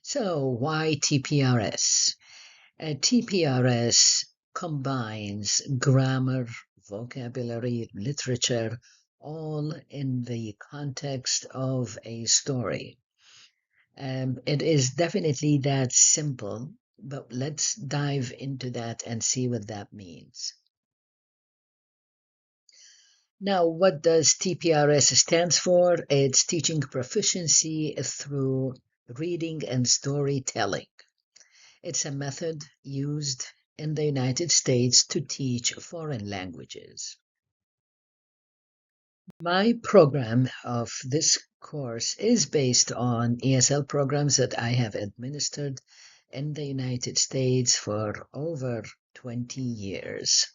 So, why TPRS? TPRS combines grammar, vocabulary, literature, all in the context of a story. It is definitely that simple, but let's dive into that and see what that means. Now, what does TPRS stands for? It's Teaching Proficiency through Reading and Storytelling. It's a method used in the United States to teach foreign languages. My program of this course is based on ESL programs that I have administered in the United States for over 20 years.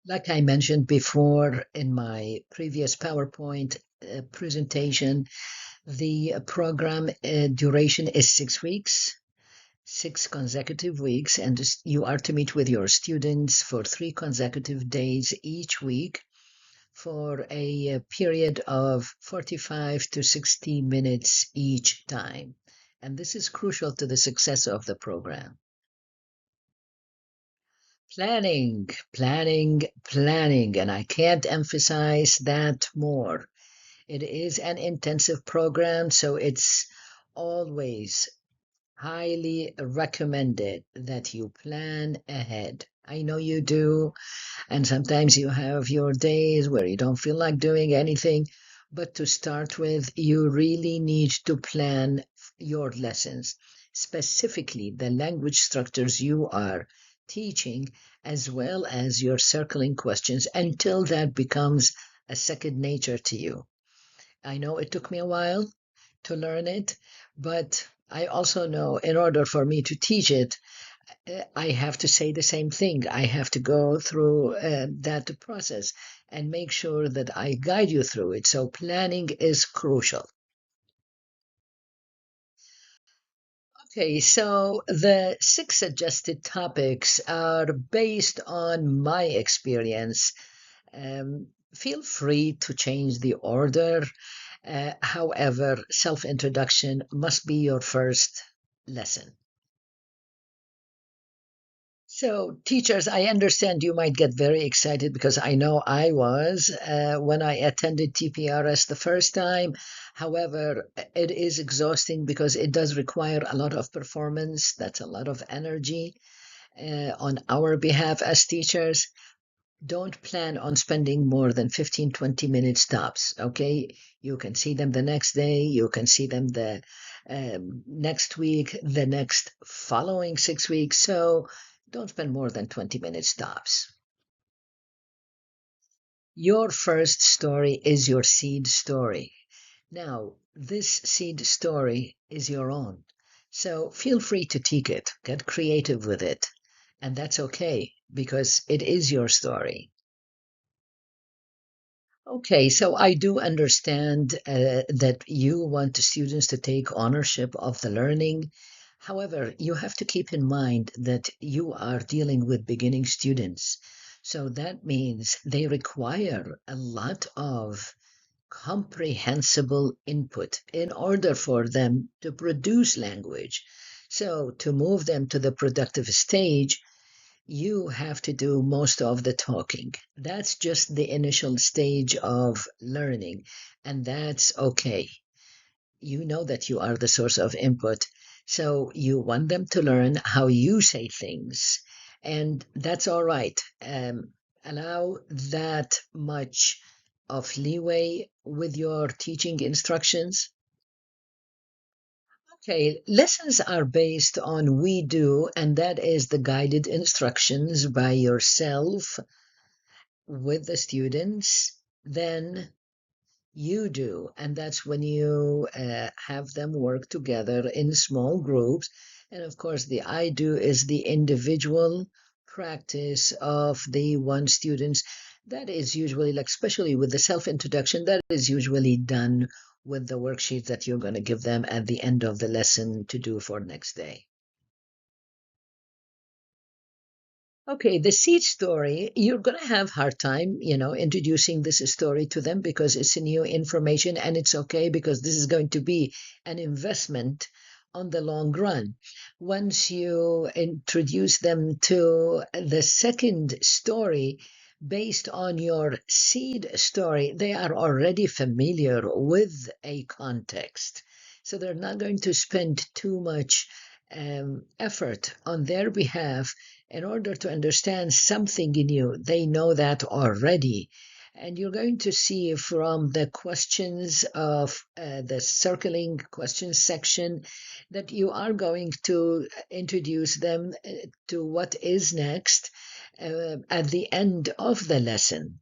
Like I mentioned before in my previous PowerPoint presentation, the program duration is 6 weeks. 6 consecutive weeks, and you are to meet with your students for 3 consecutive days each week for a period of 45 to 60 minutes each time. And this is crucial to the success of the program. Planning, planning, planning, and I can't emphasize that more. It is an intensive program, so it's always highly recommended that you plan ahead. I know you do, and sometimes you have your days where you don't feel like doing anything, but to start with, you really need to plan your lessons, specifically the language structures you are teaching, as well as your circling questions until that becomes a second nature to you. I know it took me a while to learn it, but I also know in order for me to teach it, I have to say the same thing. I have to go through that process and make sure that I guide you through it. So planning is crucial. Okay, so the 6 suggested topics are based on my experience. Feel free to change the order. However, self-introduction must be your first lesson. So, teachers, I understand you might get very excited because I know I was when I attended TPRS the first time. However, it is exhausting because it does require a lot of performance. That's a lot of energy on our behalf as teachers. Don't plan on spending more than 15, 20 minute stops, okay? You can see them the next day, you can see them the next week, the next following 6 weeks. So don't spend more than 20-minute stops. Your first story is your seed story. Now, this seed story is your own. So feel free to tweak it, get creative with it. And that's okay because it is your story. Okay, so I do understand that you want the students to take ownership of the learning. However, you have to keep in mind that you are dealing with beginning students. So that means they require a lot of comprehensible input in order for them to produce language. So to move them to the productive stage, you have to do most of the talking. That's just the initial stage of learning, and that's okay. You know that you are the source of input, so you want them to learn how you say things, and that's all right. Allow that much of leeway with your teaching instructions. Okay, lessons are based on we do, and that is the guided instructions by yourself with the students. Then you do, and that's when you have them work together in small groups. And of course, the I do is the individual practice of the one students. That is usually, like, especially with the self-introduction, that is usually done with the worksheets that you're going to give them at the end of the lesson to do for next day. Okay, the seed story, you're going to have hard time, introducing this story to them because it's new information, and it's okay because this is going to be an investment on the long run. Once you introduce them to the second story based on your seed story, they are already familiar with a context. So they're not going to spend too much effort on their behalf in order to understand something new. They know that already. And you're going to see from the questions of the circling questions section that you are going to introduce them to what is next at the end of the lesson.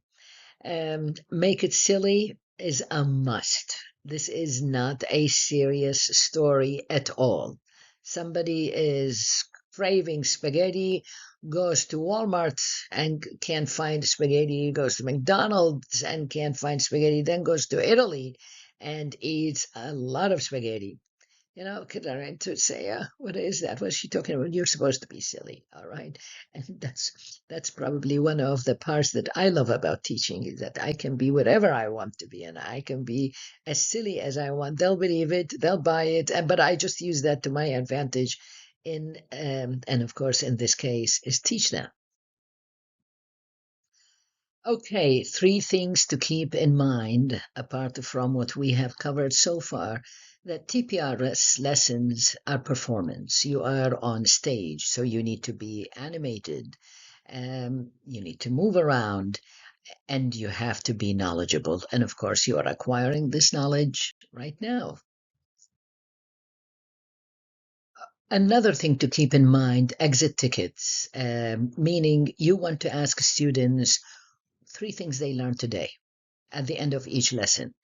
Make it silly is a must. This is not a serious story at all. Somebody is craving spaghetti, goes to Walmart and can't find spaghetti, goes to McDonald's and can't find spaghetti, then goes to Italy and eats a lot of spaghetti. Kids are to say, what is that? What's she talking about? You're supposed to be silly, all right? And that's probably one of the parts that I love about teaching is that I can be whatever I want to be, and I can be as silly as I want. They'll believe it, they'll buy it, but I just use that to my advantage. And of course, in this case, is teach them. Okay, three things to keep in mind, apart from what we have covered so far, that TPRS lessons are performance. You are on stage, so you need to be animated, you need to move around, and you have to be knowledgeable. And of course, you are acquiring this knowledge right now. Another thing to keep in mind, exit tickets, meaning you want to ask students three things they learned today at the end of each lesson.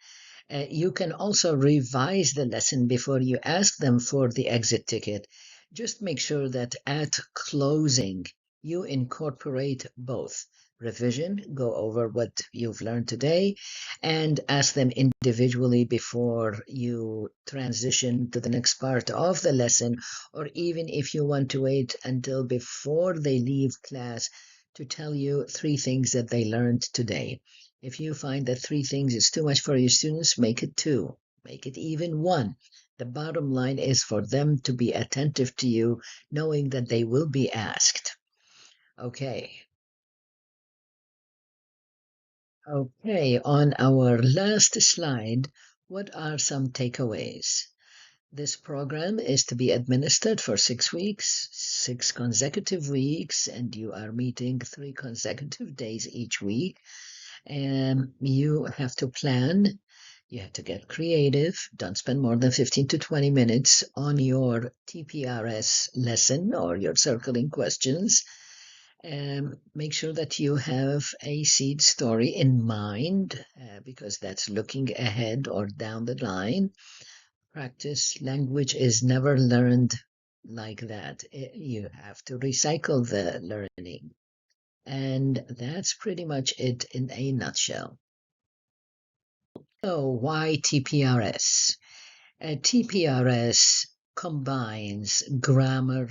You can also revise the lesson before you ask them for the exit ticket. Just make sure that at closing, you incorporate both revision, go over what you've learned today, and ask them individually before you transition to the next part of the lesson, or even if you want to wait until before they leave class to tell you three things that they learned today. If you find that three things is too much for your students, make it two, make it even one. The bottom line is for them to be attentive to you, knowing that they will be asked. Okay. Okay, on our last slide, what are some takeaways? This program is to be administered for 6 weeks, 6 consecutive weeks, and you are meeting 3 consecutive days each week. And you have to plan, you have to get creative. Don't spend more than 15 to 20 minutes on your TPRS lesson or your circling questions. Make sure that you have a seed story in mind because that's looking ahead or down the line. Practice language is never learned like that. You have to recycle the learning. And that's pretty much it in a nutshell. So why TPRS? TPRS combines grammar,